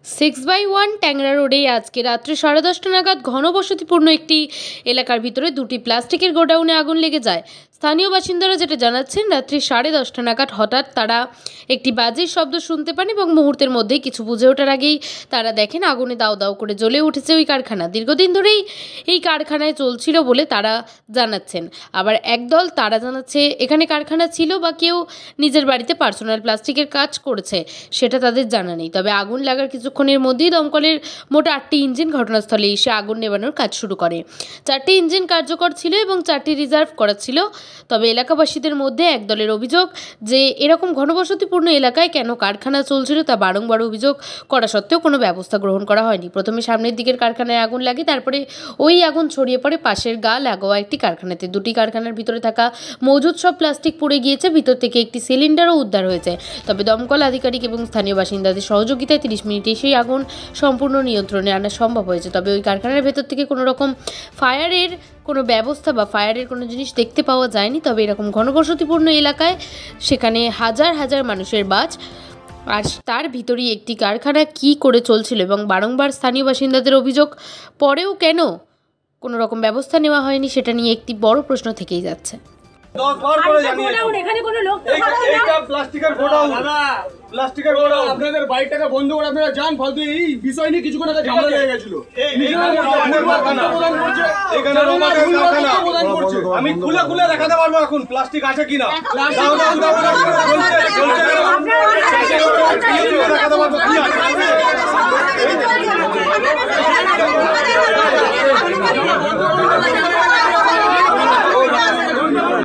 6/1 ট্যাংরা রোডে আজকে রাত্রে 10:30 নাগাদ ঘনবসতিপূর্ণ একটি এলাকার ভিতরে দুটি প্লাস্টিকের গোডাউনে আগুন লেগে যায়। স্থানীয় বাসিন্দারা যেটা জানাচ্ছেন, রাত্রি 10:30 নাগাদ হঠাৎ তারা একটি বাজের শব্দ শুনতে পান এবং মুহূর্তের মধ্যেই কিছু বুঝে ওঠার আগেই তারা দেখেন আগুনে দাউ দাউ করে জ্বলে উঠেছে ওই কারখানা। দীর্ঘদিন ধরেই এই কারখানায় চলছিল বলে তারা জানাচ্ছেন। আবার একদল তারা জানাচ্ছে এখানে কারখানা ছিল বা কেউ নিজের বাড়িতে পার্সোনাল প্লাস্টিকের কাজ করেছে, সেটা তাদের জানা নেই। তবে আগুন লাগার কিছুক্ষণের মধ্যেই দমকলের মোট 8টি ইঞ্জিন ঘটনাস্থলে এসে আগুন নেভানোর কাজ শুরু করে। 4টি ইঞ্জিন কার্যকর ছিল এবং 4টি রিজার্ভ করা ছিল। তবে এলাকাবাসীদের মধ্যে একদলের অভিযোগ যে এরকম ঘনবসতিপূর্ণ এলাকায় কেন কারখানা চলছিল তা বারংবার অভিযোগ করা সত্ত্বেও কোনো ব্যবস্থা গ্রহণ করা হয়নি। প্রথমে সামনের দিকের কারখানায় আগুন লাগে, তারপরে ওই আগুন ছড়িয়ে পড়ে পাশের গা লাগোয়া একটি কারখানাতে। দুটি কারখানার ভিতরে থাকা মজুদ সব প্লাস্টিক পুড়ে গিয়েছে, ভিতর থেকে একটি সিলিন্ডারও উদ্ধার হয়েছে। তবে দমকল আধিকারিক এবং স্থানীয় বাসিন্দাদের সহযোগিতায় 30 মিনিটে সেই আগুন সম্পূর্ণ নিয়ন্ত্রণে আনা সম্ভব হয়েছে। তবে ওই কারখানার ভেতর থেকে কোনো রকম ফায়ারের কোনো ব্যবস্থা বা ফায়ারের কোনো জিনিস দেখতে পাওয়া যায়নি। তবে এরকম ঘনবসতিপূর্ণ এলাকায় সেখানে হাজার হাজার মানুষের বাস, আর তার ভিতরেই একটি কারখানা কি করে চলছিল এবং বারংবার স্থানীয় বাসিন্দাদের অভিযোগ পরেও কেন কোনো রকম ব্যবস্থা নেওয়া হয়নি, সেটা নিয়ে একটি বড় প্রশ্ন থেকেই যাচ্ছে। আপনাদের বাইকটাকে বন্ধ করে আপনারা যান, ফালতু এই বিষয় নিয়ে কিছুক্ষণ আগে ঝামেলা লেগে গেছিল। আমি খুলে খুলে দেখাতে পারবো এখন প্লাস্টিক আছে কিনা, দেখাতে পারবো কি আছে।